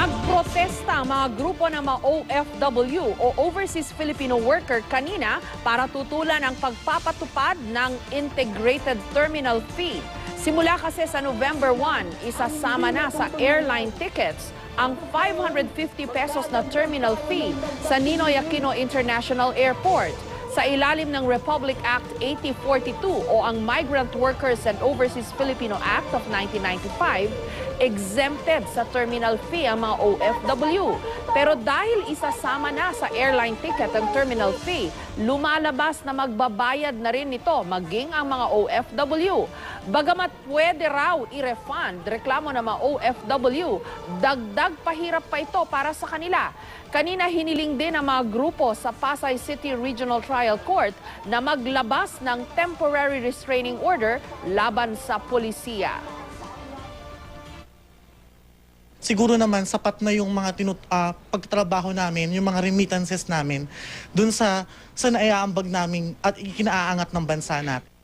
Nagprotesta ang mga grupo ng mga OFW o Overseas Filipino Worker kanina para tutulan ang pagpapatupad ng Integrated Terminal Fee. Simula kasi sa November 1, isasama na sa airline tickets ang 550 pesos na terminal fee sa Ninoy Aquino International Airport. Sa ilalim ng Republic Act 8042 o ang Migrant Workers and Overseas Filipino Act of 1995, exempted sa terminal fee ang mga OFW. Pero dahil isasama na sa airline ticket ang terminal fee, lumalabas na magbabayad na rin nito maging ang mga OFW. Bagamat pwede raw i-refund reklamo ng mga OFW, dagdag pahirap pa ito para sa kanila. Kanina hiniling din ang mga grupo sa Pasay City Regional Trial Court na maglabas ng temporary restraining order laban sa polisiya. Siguro naman sapat na yung mga pagtrabaho namin, yung mga remittances namin dun sa naiaambag namin at ikinaangat ng bansa natin.